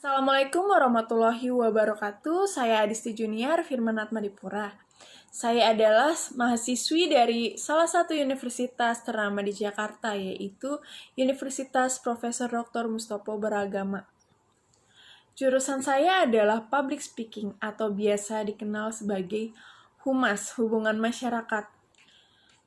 Assalamualaikum warahmatullahi wabarakatuh. Saya Adisti Junior Firman Atmadipura. Saya adalah mahasiswi dari salah satu universitas ternama di Jakarta, yaitu Universitas Profesor Dr. Mustopo Beragama. Jurusan saya adalah Public Speaking atau biasa dikenal sebagai Humas, Hubungan Masyarakat.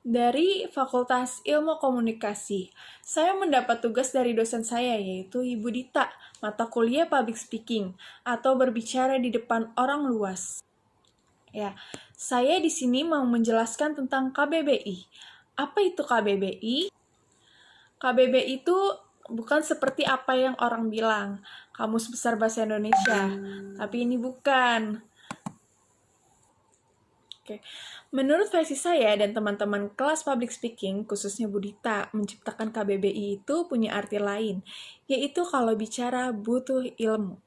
Dari Fakultas Ilmu Komunikasi, saya mendapat tugas dari dosen saya, yaitu Ibu Dita, mata kuliah Public Speaking, atau berbicara di depan orang luas. Ya, saya di sini mau menjelaskan tentang KBBI. Apa itu KBBI? KBBI itu bukan seperti apa yang orang bilang, Kamus Besar Bahasa Indonesia, tapi ini bukan. Oke. Menurut versi saya dan teman-teman kelas public speaking, khususnya Budita, menciptakan KBBI itu punya arti lain, yaitu kalau bicara butuh ilmu.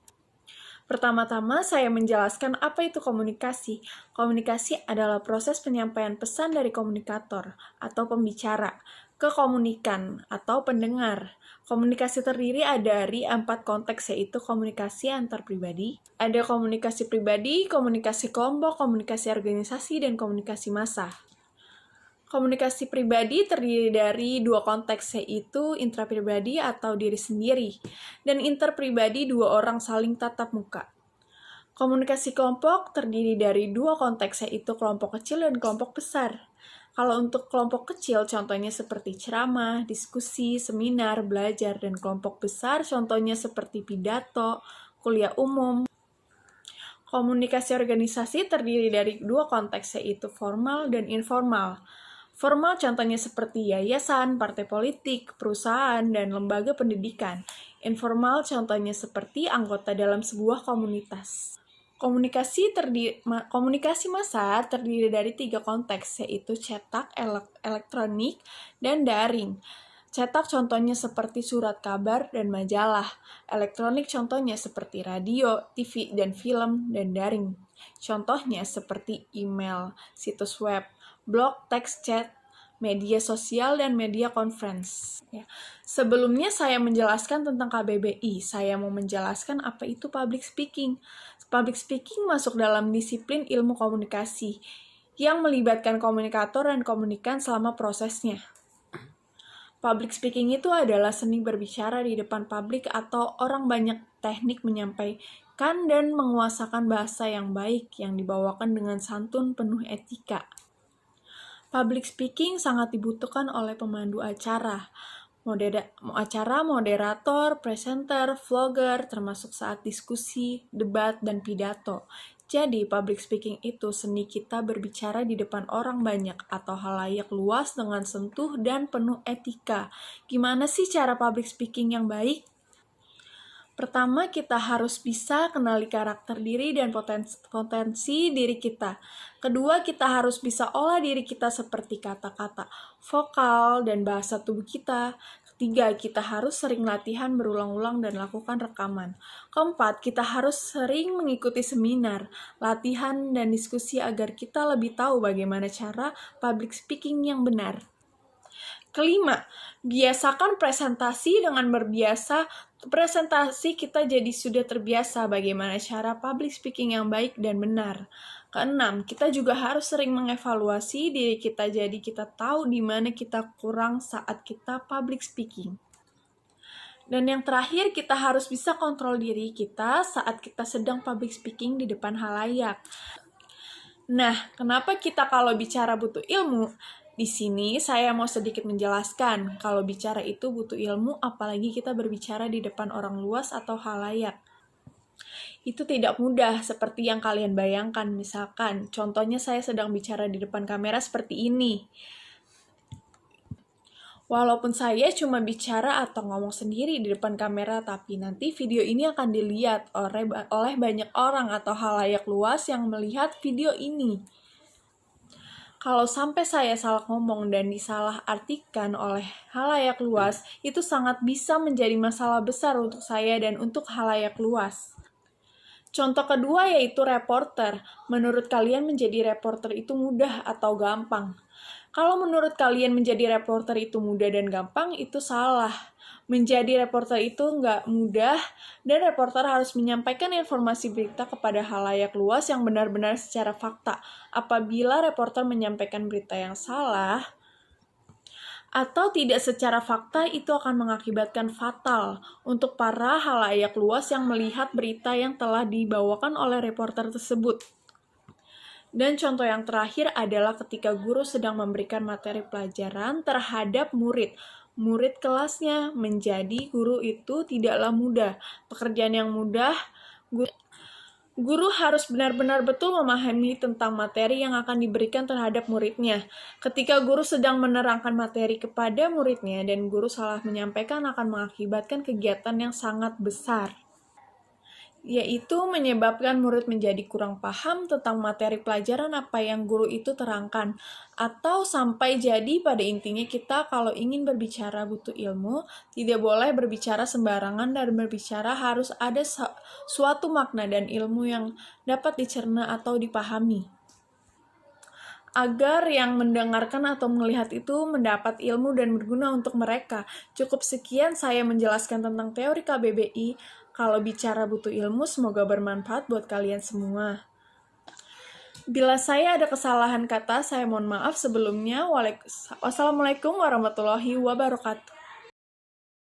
Pertama-tama, saya menjelaskan apa itu komunikasi. Komunikasi adalah proses penyampaian pesan dari komunikator atau pembicara ke komunikan atau pendengar. Komunikasi terdiri dari 4 konteks, yaitu komunikasi antar pribadi, ada komunikasi pribadi, komunikasi kelompok, komunikasi organisasi, dan komunikasi massa. Komunikasi pribadi terdiri dari 2 konteks, yaitu intrapribadi atau diri sendiri, dan interpribadi 2 orang saling tatap muka. Komunikasi kelompok terdiri dari 2 konteks, yaitu kelompok kecil dan kelompok besar. Kalau untuk kelompok kecil, contohnya seperti ceramah, diskusi, seminar, belajar, dan kelompok besar, contohnya seperti pidato, kuliah umum. Komunikasi organisasi terdiri dari 2 konteks, yaitu formal dan informal. Formal contohnya seperti yayasan, partai politik, perusahaan, dan lembaga pendidikan. Informal contohnya seperti anggota dalam sebuah komunitas. Komunikasi massa terdiri dari 3 konteks, yaitu cetak, elektronik, dan daring. Cetak contohnya seperti surat kabar dan majalah. Elektronik contohnya seperti radio, TV, dan film, dan daring. Contohnya seperti email, situs web, blog, teks chat, media sosial, dan media conference. Sebelumnya saya menjelaskan tentang KBBI, saya mau menjelaskan apa itu public speaking. Public speaking masuk dalam disiplin ilmu komunikasi yang melibatkan komunikator dan komunikan selama prosesnya. Public speaking itu adalah seni berbicara di depan publik atau orang banyak, teknik menyampaikan dan menguasakan bahasa yang baik yang dibawakan dengan santun penuh etika. Public speaking sangat dibutuhkan oleh pemandu acara, moderator, presenter, vlogger, termasuk saat diskusi, debat, dan pidato. Jadi, public speaking itu seni kita berbicara di depan orang banyak atau halayak luas dengan sentuh dan penuh etika. Gimana sih cara public speaking yang baik? Pertama, kita harus bisa kenali karakter diri dan potensi diri kita. Kedua, kita harus bisa olah diri kita seperti kata-kata, vokal, dan bahasa tubuh kita. Ketiga, kita harus sering latihan berulang-ulang dan lakukan rekaman. Keempat, kita harus sering mengikuti seminar, latihan, dan diskusi agar kita lebih tahu bagaimana cara public speaking yang benar. Kelima, biasakan presentasi dengan presentasi kita jadi sudah terbiasa bagaimana cara public speaking yang baik dan benar. Keenam, kita juga harus sering mengevaluasi diri kita jadi kita tahu di mana kita kurang saat kita public speaking. Dan yang terakhir, kita harus bisa kontrol diri kita saat kita sedang public speaking di depan halayak. Nah, kenapa kita kalau bicara butuh ilmu? Di sini saya mau sedikit menjelaskan, kalau bicara itu butuh ilmu, apalagi kita berbicara di depan orang luas atau halayak. Itu tidak mudah seperti yang kalian bayangkan, misalkan, contohnya saya sedang bicara di depan kamera seperti ini. Walaupun saya cuma bicara atau ngomong sendiri di depan kamera, tapi nanti video ini akan dilihat oleh banyak orang atau halayak luas yang melihat video ini. Kalau sampai saya salah ngomong dan disalahartikan oleh halayak luas, itu sangat bisa menjadi masalah besar untuk saya dan untuk halayak luas. Contoh kedua yaitu reporter. Menurut kalian menjadi reporter itu mudah atau gampang? Kalau menurut kalian menjadi reporter itu mudah dan gampang, itu salah. Menjadi reporter itu nggak mudah, dan reporter harus menyampaikan informasi berita kepada khalayak luas yang benar-benar secara fakta. Apabila reporter menyampaikan berita yang salah, atau tidak secara fakta, itu akan mengakibatkan fatal untuk para khalayak luas yang melihat berita yang telah dibawakan oleh reporter tersebut. Dan contoh yang terakhir adalah ketika guru sedang memberikan materi pelajaran terhadap murid kelasnya. Menjadi guru itu tidaklah mudah. Pekerjaan yang mudah, guru harus benar-benar betul memahami tentang materi yang akan diberikan terhadap muridnya. Ketika guru sedang menerangkan materi kepada muridnya dan guru salah menyampaikan akan mengakibatkan kegiatan yang sangat besar, yaitu menyebabkan murid menjadi kurang paham tentang materi pelajaran apa yang guru itu terangkan. Atau sampai jadi pada intinya kita kalau ingin berbicara butuh ilmu, tidak boleh berbicara sembarangan dan berbicara harus ada suatu makna dan ilmu yang dapat dicerna atau dipahami, agar yang mendengarkan atau melihat itu mendapat ilmu dan berguna untuk mereka. Cukup sekian saya menjelaskan tentang teori KBBI. Kalau bicara butuh ilmu, semoga bermanfaat buat kalian semua. Bila saya ada kesalahan kata, saya mohon maaf sebelumnya. Wassalamualaikum warahmatullahi wabarakatuh.